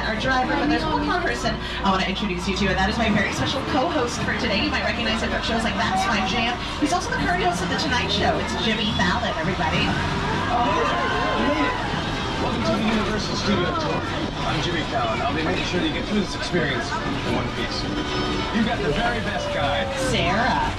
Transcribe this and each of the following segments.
pilot, our driver, but there's one more person I want to introduce you to, and that is my very special co-host for today. You might recognize him from shows like That's My Jam. He's also the current host of The Tonight Show. It's Jimmy Fallon, everybody. Welcome to the Universal Studio Tour. I'm Jimmy Fallon. I'll be making sure that you get through this experience in one piece. You've got the very best guide. Sarah.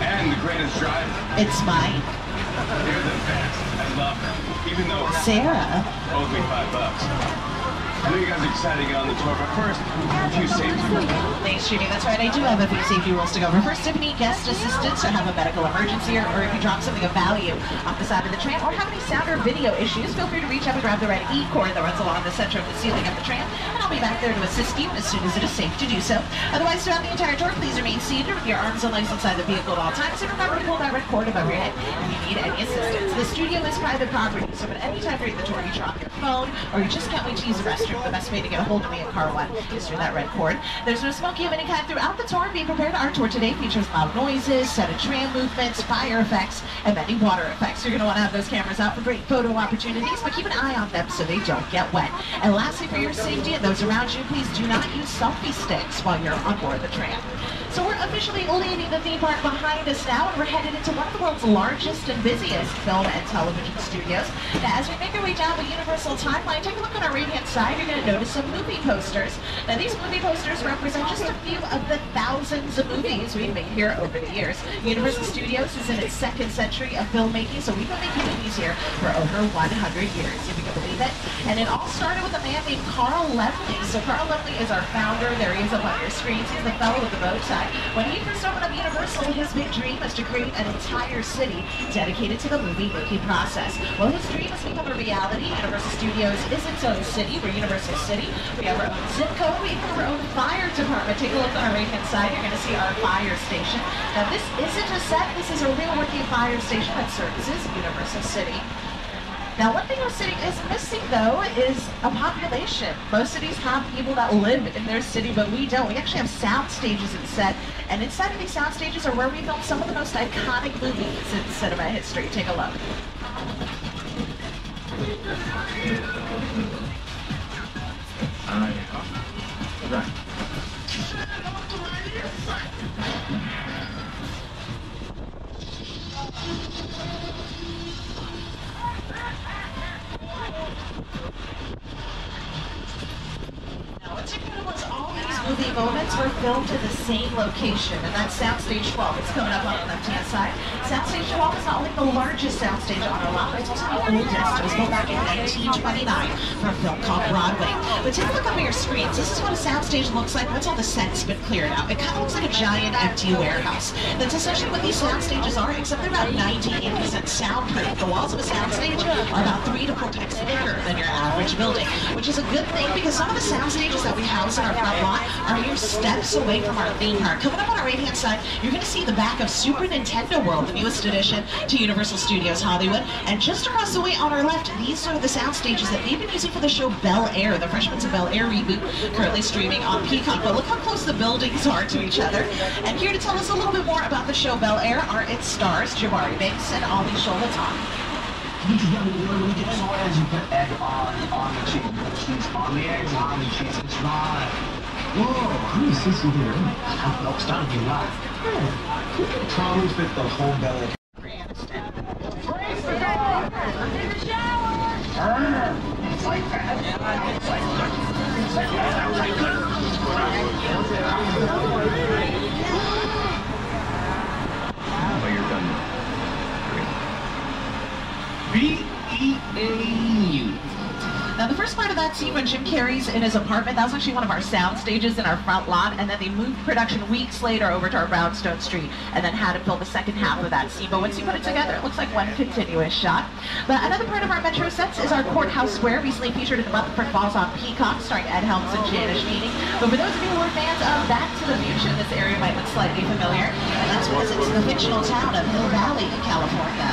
And the greatest driver. It's Mike. You're the best. I love her. Even though Sarah owed me $5. I know you guys are excited to get on the tour, but first, a few safety rules. Thanks, Jimmy. That's right. I do have a few safety rules to go over. First, if you need guest assistance or have a medical emergency, or if you drop something of value off the side of the tram, or have any sound or video issues, feel free to reach up and grab the red E-cord that runs along the center of the ceiling of the tram, and I'll be back there to assist you as soon as it is safe to do so. Otherwise, throughout the entire tour, please remain seated with your arms and legs inside the vehicle at all times, and remember to pull that red cord above your head if you need any assistance. The studio is private property, so at any time during the tour you drop your phone, or you just can't wait to use the restroom, the best way to get a hold of me in car 1 is through that red cord. There's no smoking of any kind throughout the tour. Be prepared. Our tour today features loud noises, set of tram movements, fire effects, and many water effects. You're going to want to have those cameras out for great photo opportunities, but keep an eye on them so they don't get wet. And lastly, for your safety and those around you, please do not use selfie sticks while you're on board the tram. So we're officially leaving the theme park behind us now, and we're headed into one of the world's largest and busiest film and television studios. Now, as we make our way down the Universal timeline, take a look on our right-hand side. You're going to notice some movie posters. Now, these movie posters represent just a few of the thousands of movies we've made here over the years. Universal Studios is in its second century of filmmaking, so we've been making movies here for over 100 years, if you can believe it. And it all started with a man named Carl Laemmle. So Carl Laemmle is our founder. There he is up on your screens. He's the fellow with the bow tie. When he first opened up Universal, his big dream was to create an entire city dedicated to the movie-making process. Well, his dream has become a reality. Universal Studios is its own city. We're Universal City. We have our own zip code. We have our own fire department. Take a look on our right-hand side. You're going to see our fire station. Now, this isn't a set. This is a real working fire station that services Universal City. Now, one thing our city is missing, though, is a population. Most cities have people that live in their city, but we don't. We actually have sound stages in set, and inside of these sound stages are where we filmed some of the most iconic movies in cinema history. Take a look. Right. Movie moments were filmed in the same location, and that's Soundstage 12. It's coming up on the left-hand side. Soundstage 12 is not only the largest soundstage on our lot, but it's also the oldest. It was built back in 1929 for a film called Broadway. But take a look up at your screens. This is what a soundstage looks like once all the set's been cleared out. It kind of looks like a giant empty warehouse. That's essentially what these soundstages are, except they're about 98% soundproof. The walls of a soundstage are about 3 to 4 times thicker than your average building, which is a good thing because some of the soundstages that we house in our front lot are mere steps away from our theme park. Coming up on our right-hand side, you're going to see the back of Super Nintendo World, the newest addition to Universal Studios Hollywood. And just across the way on our left, these are the sound stages that they've been using for the show Bel Air, the Fresh Prince of Bel Air reboot, currently streaming on Peacock. But look how close the buildings are to each other. And here to tell us a little bit more about the show Bel Air are its stars, Jabari Banks and Ali Sholatan. As you put egg on the cheese, cheese on the eggs, on the cheese, it's right. Whoa, sissy here. No, stop you live. Probably fit the whole belly. Praise the Lord! I'm in the shower! It's like that. It's like Oh, you're done. B-E-A-U. Now, the first part of that scene when Jim Carrey's in his apartment, that was actually one of our sound stages in our front lot, and then they moved production weeks later over to our Brownstone Street, and then had to film the second half of that scene. But once you put it together, it looks like one continuous shot. But another part of our Metro sets is our Courthouse Square, recently featured in The Rutherford Falls on Peacock, starring Ed Helms and Janice Meany. But for those of you who are fans of Back to the Future, this area might look slightly familiar, and that's because it's the fictional town of Hill Valley in California.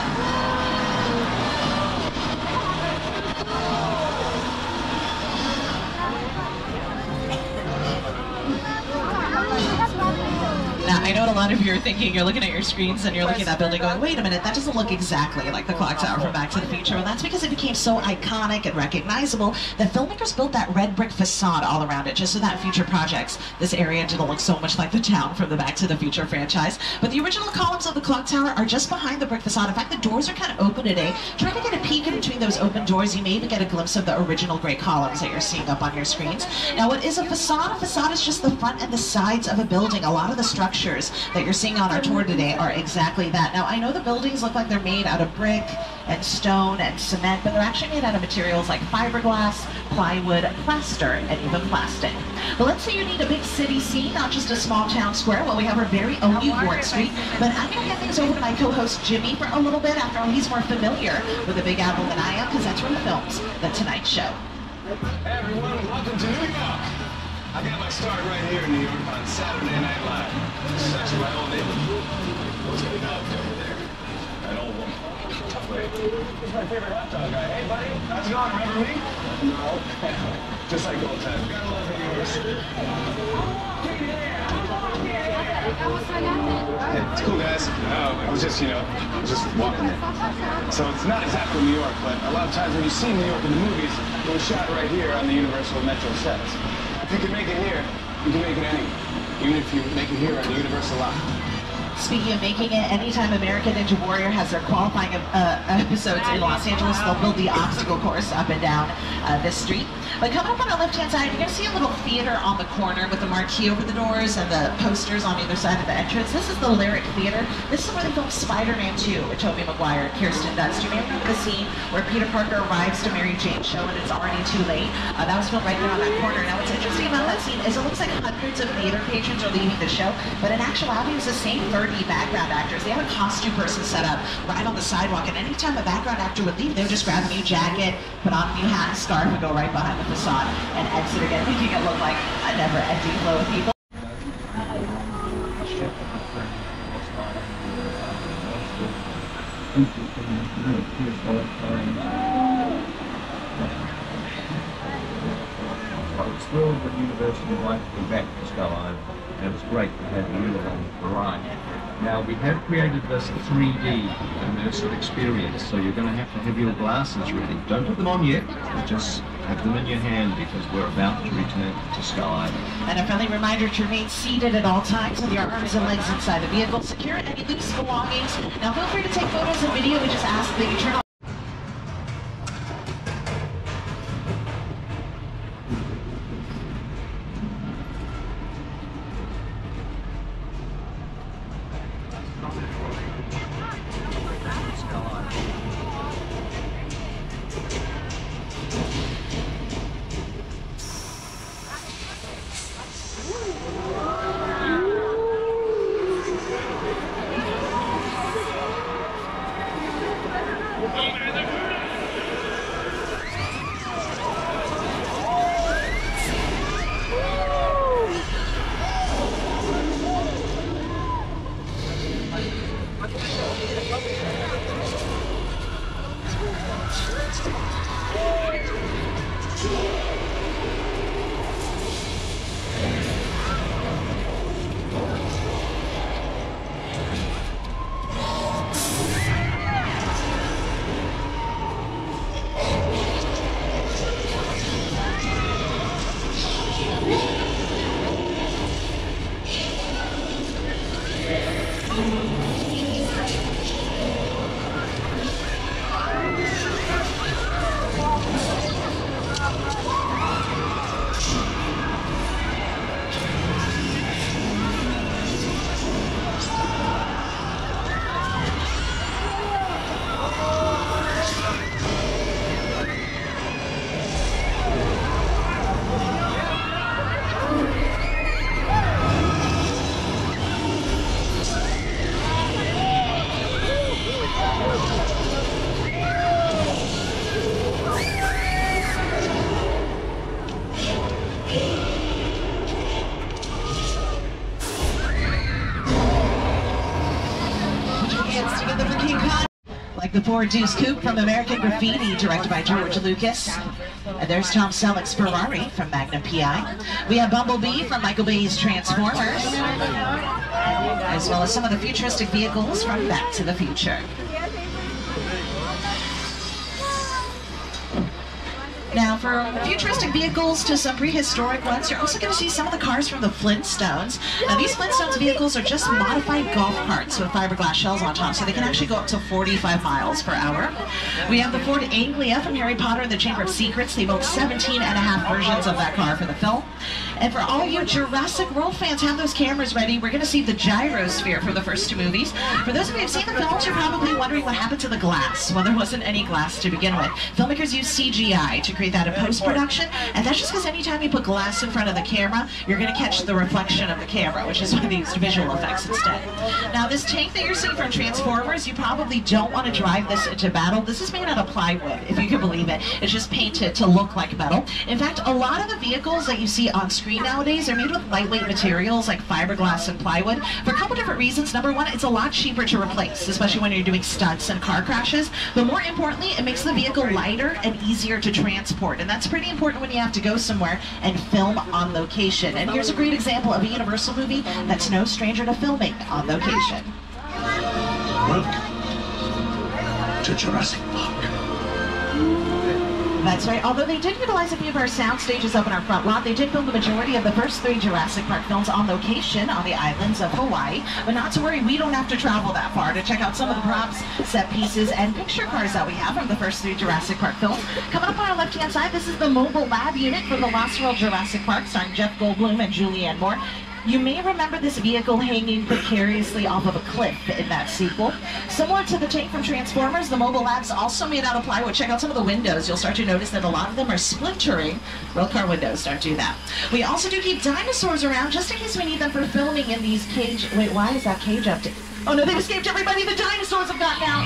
Now, I know what a lot of you are thinking. You're looking at your screens and you're looking at that building going, wait a minute, that doesn't look exactly like the clock tower from Back to the Future. And that's because it became so iconic and recognizable that filmmakers built that red brick facade all around it just so that future projects, this area didn't look so much like the town from the Back to the Future franchise. But the original columns of the clock tower are just behind the brick facade. In fact, the doors are kind of open today. Try to get a peek in between those open doors. You may even get a glimpse of the original gray columns that you're seeing up on your screens. Now, what is a facade? A facade is just the front and the sides of a building. A lot of the structures that you're seeing on our tour today are exactly that. Now, I know the buildings look like they're made out of brick and stone and cement, but they're actually made out of materials like fiberglass, plywood, plaster, and even plastic. But let's say you need a big city scene, not just a small town square. Well, we have our very own Newport Street, but I'm going to hand things over to my co-host Jimmy for a little bit. After all, he's more familiar with the Big Apple than I am, because that's where he films The Tonight Show. Hey everyone, welcome to New York. I got my start right here in New York on Saturday Night Live. This is actually my old neighborhood. What's going on over there? An old woman. Wait, this is my favorite hot dog guy. Hey buddy, how's it going? Remember me? No. Just like old times. Gotta love New York. Hey, it's cool guys. I was just, just walking there. So it's not exactly New York, but a lot of times when you see New York in the movies, it was shot right here on the Universal Metro sets. If you can make it here, you can make it anywhere. Even if you make it here on the Universal lot. Speaking of making it, anytime American Ninja Warrior has their qualifying episodes in Los Angeles, they'll build the obstacle course up and down this street. But coming up on the left-hand side, you're going to see a little theater on the corner with the marquee over the doors and the posters on either side of the entrance. This is the Lyric Theater. This is where they filmed Spider-Man 2 with Tobey Maguire and Kirsten Dunst. You may remember the scene where Peter Parker arrives to Mary Jane's show and it's already too late. That was filmed right there on that corner. Now, what's interesting about that scene is it looks like hundreds of theater patrons are leaving the show, but in actuality, it was the same 30 background actors. They had a costume person set up right on the sidewalk, and anytime a background actor would leave, they would just grab a new jacket, put on a new hat and scarf, and go right behind the facade and exit again, making it look like a never-ending flow of people. I was thrilled that University invited me back to SONE-XAIO, and it was great to have you along for the ride. Now, we have created this 3D immersive experience, so you're going to have your glasses ready. Don't put them on yet, just have them in your hand because we're about to return to SONE-XAIO. And a friendly reminder to remain seated at all times with your arms and legs inside the vehicle. Secure any loose belongings. Now, feel free to take photos and video. We just ask that you turn on. The Ford Deuce Coupe from American Graffiti, directed by George Lucas. And there's Tom Selleck's Ferrari from Magnum P.I. We have Bumblebee from Michael Bay's Transformers, as well as some of the futuristic vehicles from Back to the Future. Now, from futuristic vehicles to some prehistoric ones, you're also going to see some of the cars from the Flintstones. Now, these Flintstones vehicles are just modified golf carts with fiberglass shells on top, so they can actually go up to 45 miles per hour. We have the Ford Anglia from Harry Potter and the Chamber of Secrets. They built 17.5 versions of that car for the film. And for all you Jurassic World fans, have those cameras ready. We're going to see the gyrosphere for the first two movies. For those of you who have seen the films, you're probably wondering what happened to the glass. Well, there wasn't any glass to begin with. Filmmakers used CGI to create that in post-production, and that's just because anytime you put glass in front of the camera, you're going to catch the reflection of the camera, which is why they used visual effects instead. Now, this tank that you're seeing from Transformers, you probably don't want to drive this into battle. This is made out of plywood, if you can believe it. It's just painted to look like metal. In fact, a lot of the vehicles that you see on screen nowadays are made with lightweight materials like fiberglass and plywood for a couple different reasons. Number one, it's a lot cheaper to replace, especially when you're doing stunts and car crashes. But more importantly, it makes the vehicle lighter and easier to transport. And that's pretty important when you have to go somewhere and film on location. And here's a great example of a Universal movie that's no stranger to filming on location. Welcome to Jurassic Park. That's right. Although they did utilize a few of our sound stages up in our front lot, they did film the majority of the first 3 Jurassic Park films on location on the islands of Hawaii. But not to worry, we don't have to travel that far to check out some of the props, set pieces, and picture cars that we have from the first 3 Jurassic Park films. Coming up on our left-hand side, this is the mobile lab unit from the Lost World Jurassic Park, starring Jeff Goldblum and Julianne Moore. You may remember this vehicle hanging precariously off of a cliff in that sequel. Similar to the tank from Transformers, the mobile lab's also made out of plywood. Check out some of the windows. You'll start to notice that a lot of them are splintering. Real car windows don't do that. We also do keep dinosaurs around just in case we need them for filming in these cage... Wait, why is that cage up to... Oh no, they've escaped everybody! The dinosaurs have gotten out!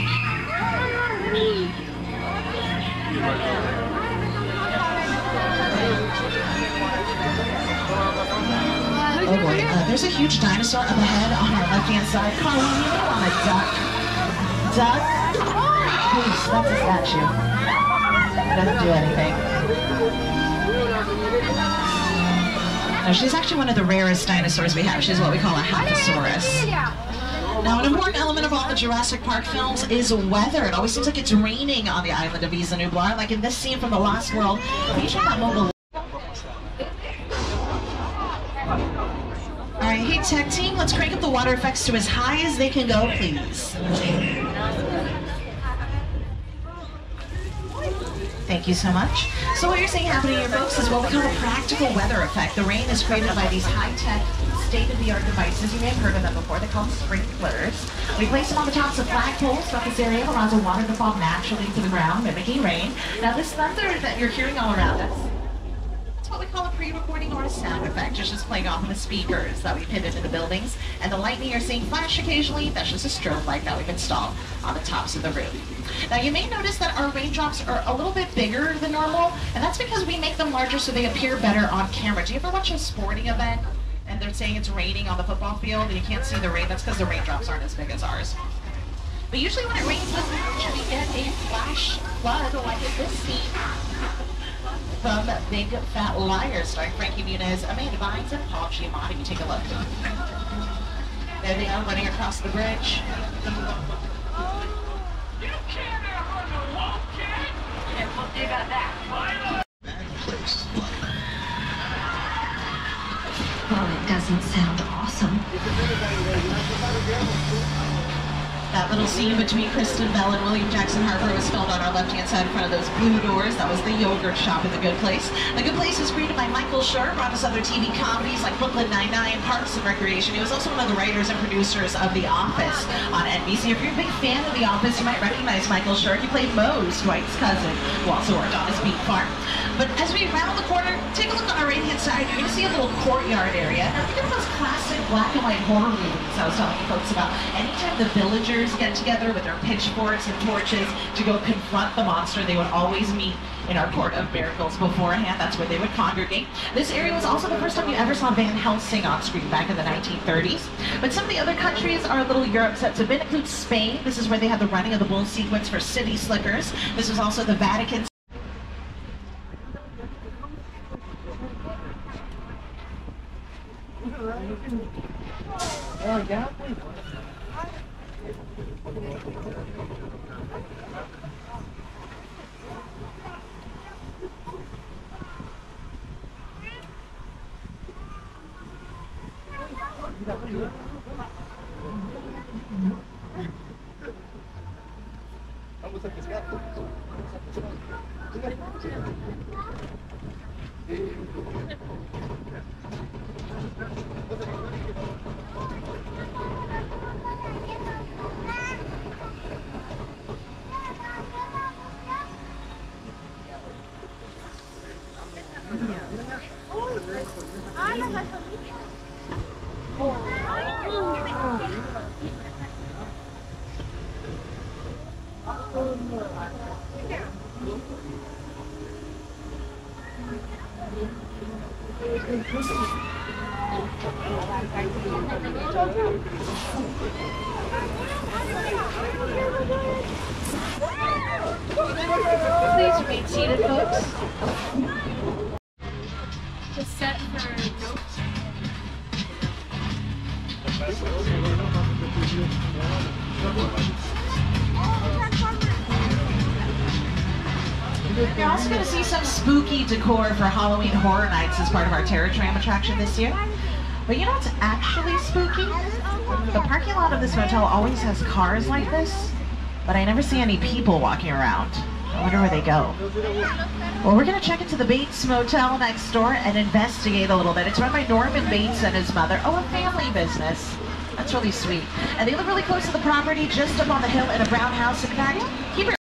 Oh boy, there's a huge dinosaur up ahead on our left-hand side. Carly, you may want a duck. Duck? Please, that's a statue. It doesn't do anything. No, she's actually one of the rarest dinosaurs we have. She's what we call a Haplosaurus. Now, an important element of all the Jurassic Park films is weather. It always seems like it's raining on the island of Isla Nublar, like in this scene from The Lost World, featuring that mobile. Alright, hey tech team, let's crank up the water effects to as high as they can go, please. Thank you so much. So what you're seeing happening here, folks, is what we call a practical weather effect. The rain is created by these high-tech, state-of-the-art devices. You may have heard of them before. They're called sprinklers. We place them on the tops of flagpoles throughout this area. It allows the water to fall naturally to the ground, mimicking rain. Now, this thunder that you're hearing all around us, what we call a pre-recording or a sound effect. It's just playing off of the speakers that we put into the buildings. And the lightning you're seeing flash occasionally, that's just a strobe light that we've installed on the tops of the roof. Now you may notice that our raindrops are a little bit bigger than normal, and that's because we make them larger so they appear better on camera. Do you ever watch a sporting event and they're saying it's raining on the football field and you can't see the rain? That's because the raindrops aren't as big as ours. But usually when it rains this much, we get a flash flood like in this scene from Big Fat Liar, starring Frankie Muniz, Amanda Bynes, and Paul Giamatti. You take a look. There they are running across the bridge. You can't outrun the wall, kid! And what they got that? Well, it doesn't sound awesome. That little scene between Kristen Bell and William Jackson Harper was filmed on our left-hand side in front of those blue doors. That was the yogurt shop at The Good Place. The Good Place is created by Michael Schur, brought us other TV comedies like Brooklyn Nine-Nine, Parks and Recreation. He was also one of the writers and producers of The Office on NBC. If you're a big fan of The Office, you might recognize Michael Schur. He played Mose, Dwight's cousin, who also worked on his beef farm. But as we round the corner, take a look on our right-hand side. You're going to see a little courtyard area. Now think of those classic black and white horror movies I was telling you folks about. Anytime the villagers get together with their pitchforks and torches to go confront the monster, they would always meet in our Court of Miracles beforehand. That's where they would congregate. This area was also the first time you ever saw Van Helsing on screen back in the 1930s. But some of the other countries are little Europe sets. It includes Spain. This is where they had the running of the bull sequence for city slickers. This was also the Vatican. Please remain seated, folks. The set for notes. You're also going to see some spooky decor for Halloween Horror Nights as part of our Terror Tram attraction this year. But you know what's actually spooky? The parking lot of this motel always has cars like this, but I never see any people walking around. I wonder where they go. Well, we're going to check into the Bates Motel next door and investigate a little bit. It's run by Norman Bates and his mother. Oh, a family business. That's really sweet. And they live really close to the property, just up on the hill in a brown house. In fact, keep your...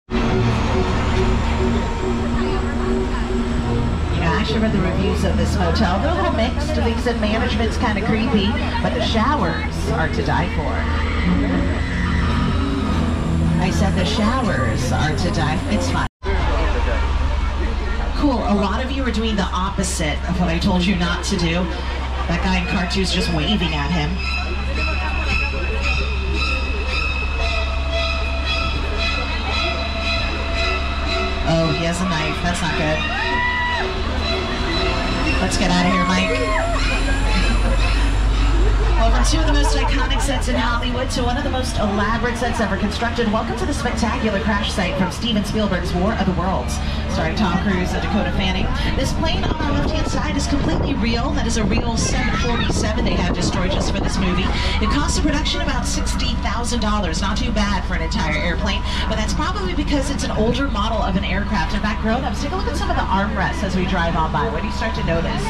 I actually read the reviews of this motel. They're a little mixed. They said management's kind of creepy, but the showers are to die for. I said the showers are to die for. It's fine. Cool. A lot of you are doing the opposite of what I told you not to do. That guy in cartoon's just waving at him. Oh, he has a knife. That's not good. Let's get out of here, Mike. Well, from two of the most iconic sets in Hollywood to one of the most elaborate sets ever constructed, welcome to the spectacular crash site from Steven Spielberg's War of the Worlds, starring Tom Cruise and Dakota Fanning. This plane on our left-hand side is completely real. That is a real 747 they had destroyed just for this movie. It cost the production about $60,000. Not too bad for an entire airplane, but that's probably because it's an older model of an aircraft. In fact, grown-ups, take a look at some of the armrests as we drive on by. What do you start to notice?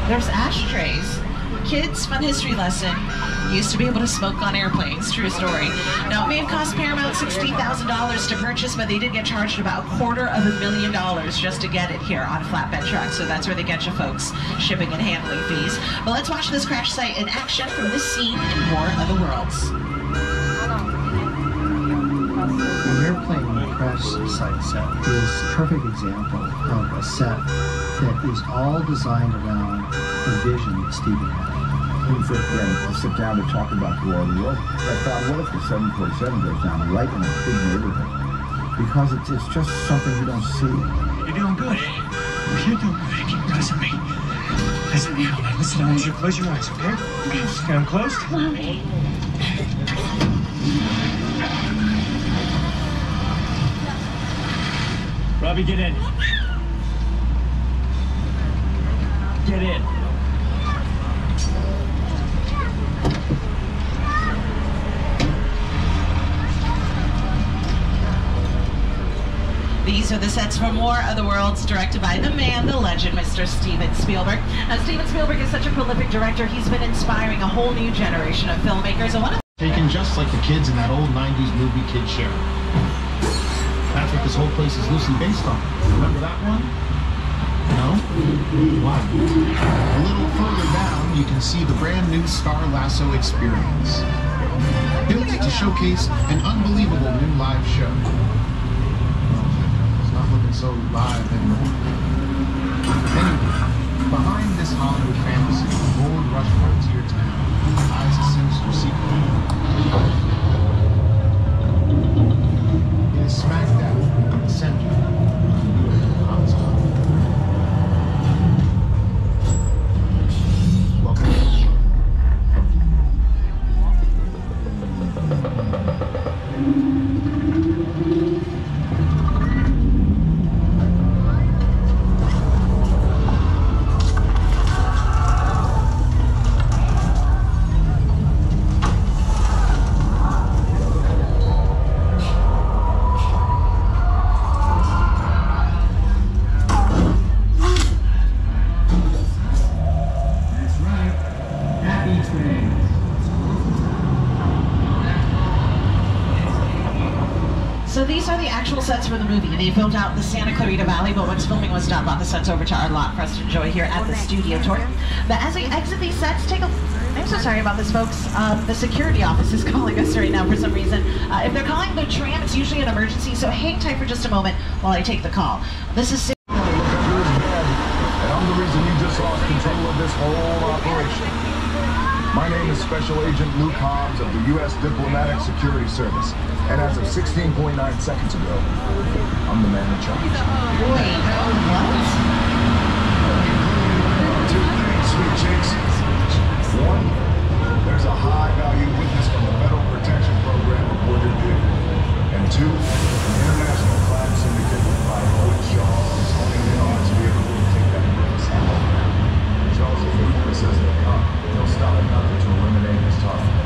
There's ashtrays. Kids, fun history lesson. Used to be able to smoke on airplanes. True story. Now, it may have cost Paramount $60,000 to purchase, but they did get charged about $250,000 just to get it here on flatbed trucks. So that's where they get you folks, shipping and handling fees. But let's watch this crash site in action from this scene in War of the Worlds. The airplane crash site set is a perfect example of a set that is all designed around the vision that Steven had. I sit down to talk about the War of the Worlds. I thought, what if the 747 goes down right in a big neighborhood? Because it's just something you don't see. You're doing good. You're doing good. Keep pressing me. Listen, listen, I want you to close your eyes, okay? Okay. Okay, I'm closed. Okay. Robbie, get in. Get in. These are the sets from War of the Worlds, directed by the man, the legend, Mr. Steven Spielberg. Now, Steven Spielberg is such a prolific director, he's been inspiring a whole new generation of filmmakers. And one of taken just like the kids in that old 90s movie Kid Show. That's what this whole place is loosely based on. Remember that one? No? Why? A little further down, you can see the brand new Star Lasso experience. Built to showcase an unbelievable new live show. It's not looking so live anymore. Anyway, behind this Hollywood fantasy, the gold rush frontier town hides a sinister secret. It is smack dab in the center of Honsai. Welcome to the show. So these are the actual sets for the movie. They filmed out in the Santa Clarita Valley, but once filming was done, brought the sets over to our lot for us to enjoy here at the studio tour. But as we exit these sets, I'm so sorry about this, folks. The security office is calling us right now for some reason. If they're calling the tram, it's usually an emergency, so hang tight for just a moment while I take the call. This is... And I'm the reason you just lost control of this whole operation. My name is Special Agent Luke Hobbs of the U.S. Diplomatic Security Service. And as of 16.9 seconds ago, I'm the man in charge. Wait, what? Two things, sweet chicks. One, there's a high-value witness from the Federal Protection Program aboard your vehicle. And two, an international crime syndicate by Owen Shaw is holding in on his vehicle to take that witness out. Charles is the witness as they come. They'll stop at nothing to eliminate his target.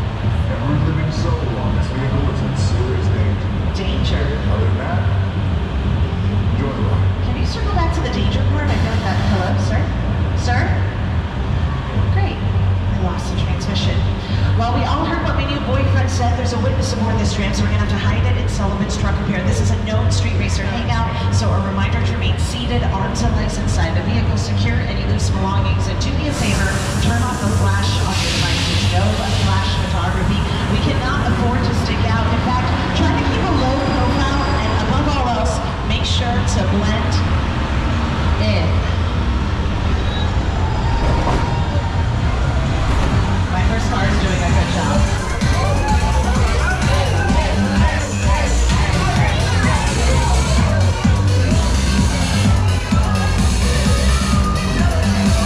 Every living soul on this vehicle is in serious danger. Danger. Other than that, enjoy the ride. Can you circle back to the danger part? I feel like that. Hello, sir? Sir? Great. I lost the transmission. Well, we all heard what my new boyfriend said. There's a witness aboard this tram, so we're going to have to hide it in Sullivan's truck repair. This is a known street racer hangout, so a reminder to remain seated, arms and legs inside the vehicle, secure any loose belongings, and do me a favor, turn off the flash on your devices. No flash photography. We cannot afford to stick out. In fact, try to keep a low profile, and above all else, make sure to blend in. My first car is doing a good job.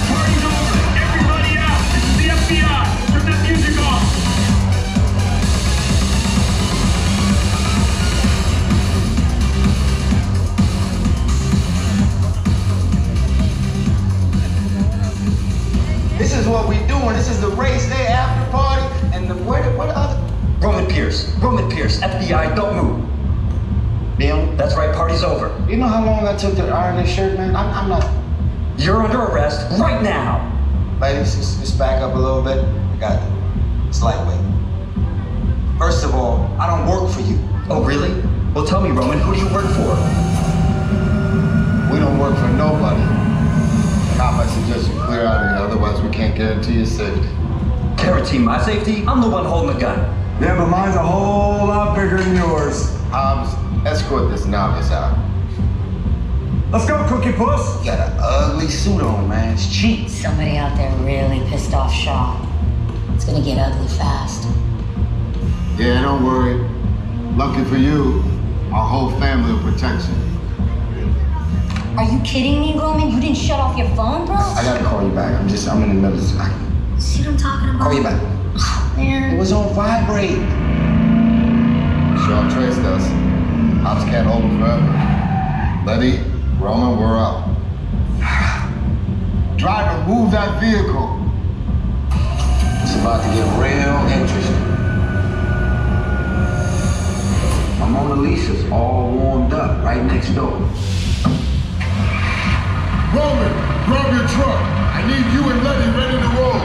Party's over! Everybody out! This is the FBI! Turn that music off! This is what we doing. This is the race day after party, and where the other? Roman Pierce, FBI, don't move. Neil, that's right, party's over. You know how long I took to iron this shirt, man? I'm not. You're under arrest right now. Ladies, just back up a little bit. I got it. It's lightweight. First of all, I don't work for you. Oh, really? Well, tell me, Roman, who do you work for? We don't work for nobody. Cop, I suggest you clear out of here, otherwise we can't guarantee your safety. Guarantee my safety? I'm the one holding the gun. Yeah, but mine's a whole lot bigger than yours. Hobbs, escort this novice out. Let's go, Cookie Puss. You got an ugly suit on, man. It's cheap. Somebody out there really pissed off Shaw. It's gonna get ugly fast. Yeah, don't worry. Lucky for you, our whole family will protect you. Are you kidding me, Roman? You didn't shut off your phone, bro? I gotta call you back. I'm in the middle of See what I'm talking about? Call you back. Oh, man. It was on vibrate. Shaw traced us. Hobbs can't hold him forever. Letty, Roman, we're up. Driver, move that vehicle. It's about to get real interesting. My Mona Lisa's all warmed up right next door. Roman, grab your truck. I need you and Letty ready to roll.